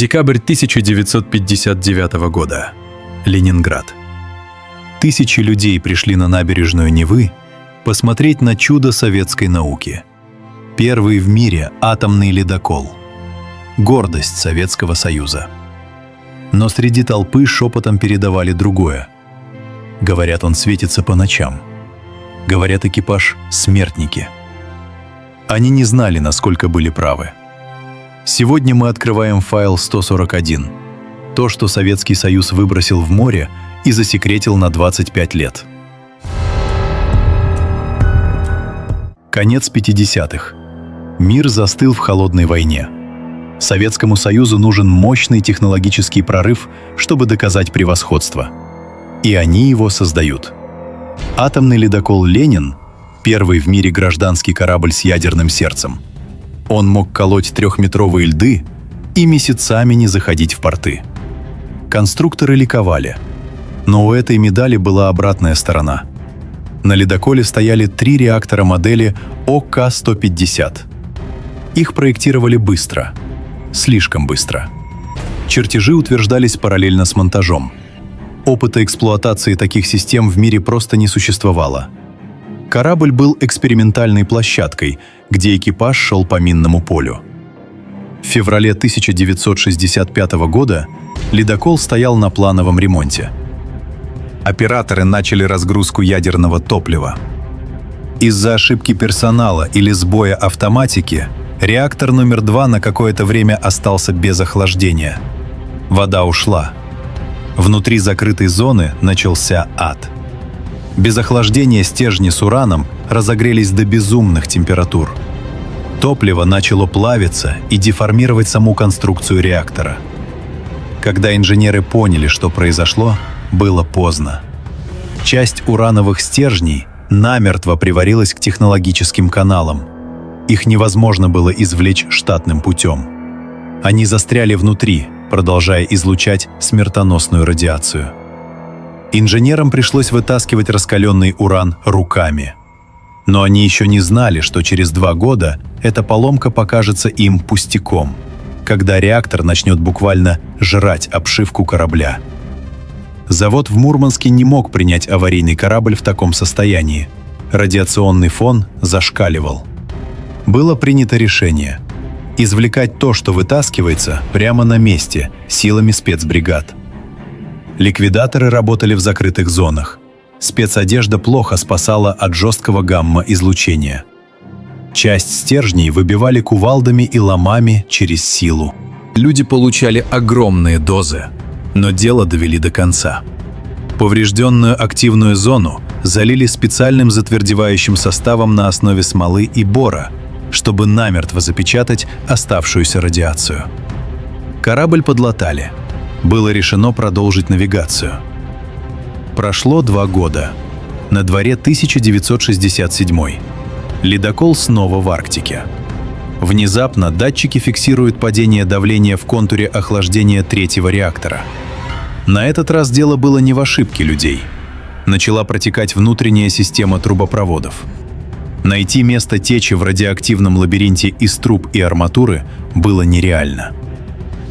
Декабрь 1959 года. Ленинград. Тысячи людей пришли на набережную Невы посмотреть на чудо советской науки. Первый в мире атомный ледокол. Гордость Советского Союза. Но среди толпы шепотом передавали другое. Говорят, он светится по ночам. Говорят, экипаж — смертники. Они не знали, насколько были правы. Сегодня мы открываем файл 141. То, что Советский Союз выбросил в море и засекретил на 25 лет. Конец 50-х. Мир застыл в холодной войне. Советскому Союзу нужен мощный технологический прорыв, чтобы доказать превосходство. И они его создают. Атомный ледокол «Ленин» — первый в мире гражданский корабль с ядерным сердцем. Он мог колоть 3-метровые льды и месяцами не заходить в порты. Конструкторы ликовали. Но у этой медали была обратная сторона. На ледоколе стояли 3 реактора модели ОК-150. Их проектировали быстро. Слишком быстро. Чертежи утверждались параллельно с монтажом. Опыта эксплуатации таких систем в мире просто не существовало. Корабль был экспериментальной площадкой, где экипаж шел по минному полю. В феврале 1965 года ледокол стоял на плановом ремонте. Операторы начали разгрузку ядерного топлива. Из-за ошибки персонала или сбоя автоматики реактор номер 2 на какое-то время остался без охлаждения. Вода ушла. Внутри закрытой зоны начался ад. Без охлаждения стержни с ураном разогрелись до безумных температур. Топливо начало плавиться и деформировать саму конструкцию реактора. Когда инженеры поняли, что произошло, было поздно. Часть урановых стержней намертво приварилась к технологическим каналам. Их невозможно было извлечь штатным путем. Они застряли внутри, продолжая излучать смертоносную радиацию. Инженерам пришлось вытаскивать раскаленный уран руками. Но они еще не знали, что через 2 года эта поломка покажется им пустяком, когда реактор начнет буквально жрать обшивку корабля. Завод в Мурманске не мог принять аварийный корабль в таком состоянии. Радиационный фон зашкаливал. Было принято решение – извлекать то, что вытаскивается, прямо на месте, силами спецбригад. Ликвидаторы работали в закрытых зонах. Спецодежда плохо спасала от жесткого гамма-излучения. Часть стержней выбивали кувалдами и ломами через силу. Люди получали огромные дозы, но дело довели до конца. Поврежденную активную зону залили специальным затвердевающим составом на основе смолы и бора, чтобы намертво запечатать оставшуюся радиацию. Корабль подлатали. Было решено продолжить навигацию. Прошло 2 года. На дворе 1967. Ледокол снова в Арктике. Внезапно датчики фиксируют падение давления в контуре охлаждения 3-го реактора. На этот раз дело было не в ошибке людей. Начала протекать внутренняя система трубопроводов. Найти место течи в радиоактивном лабиринте из труб и арматуры было нереально.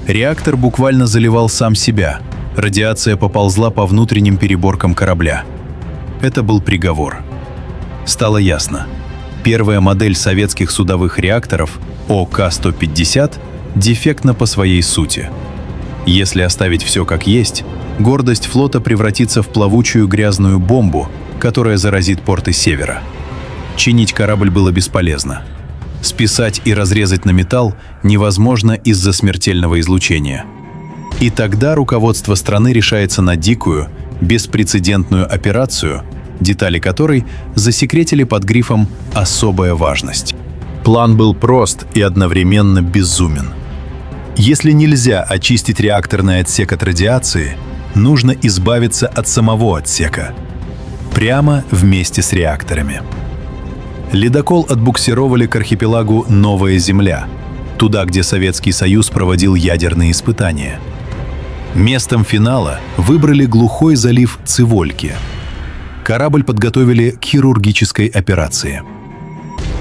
Реактор буквально заливал сам себя. Радиация поползла по внутренним переборкам корабля. Это был приговор. Стало ясно. Первая модель советских судовых реакторов ОК-150 дефектна по своей сути. Если оставить все как есть, гордость флота превратится в плавучую грязную бомбу, которая заразит порты Севера. Чинить корабль было бесполезно. Списать и разрезать на металл невозможно из-за смертельного излучения. И тогда руководство страны решается на дикую, беспрецедентную операцию, детали которой засекретили под грифом «Особая важность». План был прост и одновременно безумен. Если нельзя очистить реакторный отсек от радиации, нужно избавиться от самого отсека. Прямо вместе с реакторами. Ледокол отбуксировали к архипелагу Новая Земля, туда, где Советский Союз проводил ядерные испытания. Местом финала выбрали глухой залив Цивольки. Корабль подготовили к хирургической операции.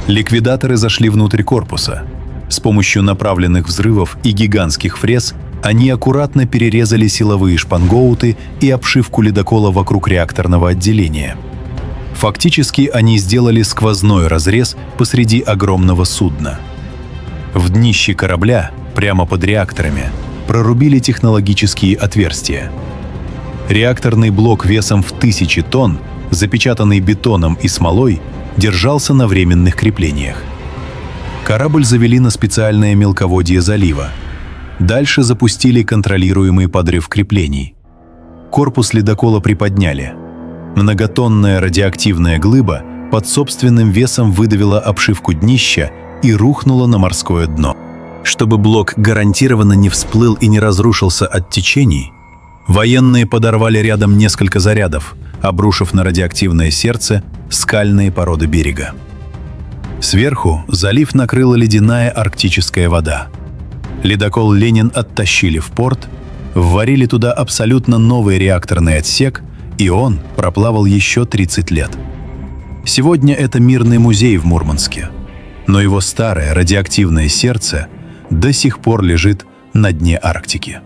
Ликвидаторы зашли внутрь корпуса. С помощью направленных взрывов и гигантских фрез Они аккуратно перерезали силовые шпангоуты и обшивку ледокола вокруг реакторного отделения. Фактически они сделали сквозной разрез посреди огромного судна. В днище корабля, прямо под реакторами, прорубили технологические отверстия. Реакторный блок весом в 1000 тонн, запечатанный бетоном и смолой, держался на временных креплениях. Корабль завели на специальное мелководье залива. Дальше запустили контролируемый подрыв креплений. Корпус ледокола приподняли. Многотонная радиоактивная глыба под собственным весом выдавила обшивку днища и рухнула на морское дно. Чтобы блок гарантированно не всплыл и не разрушился от течений, военные подорвали рядом несколько зарядов, обрушив на радиоактивное сердце скальные породы берега. Сверху залив накрыла ледяная арктическая вода. Ледокол «Ленин» оттащили в порт, вварили туда абсолютно новый реакторный отсек, и он проплавал еще 30 лет. Сегодня это мирный музей в Мурманске, но его старое радиоактивное сердце до сих пор лежит на дне Арктики.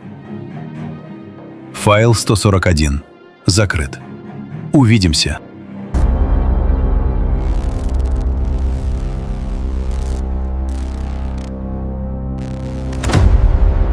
Файл 141 закрыт. Увидимся.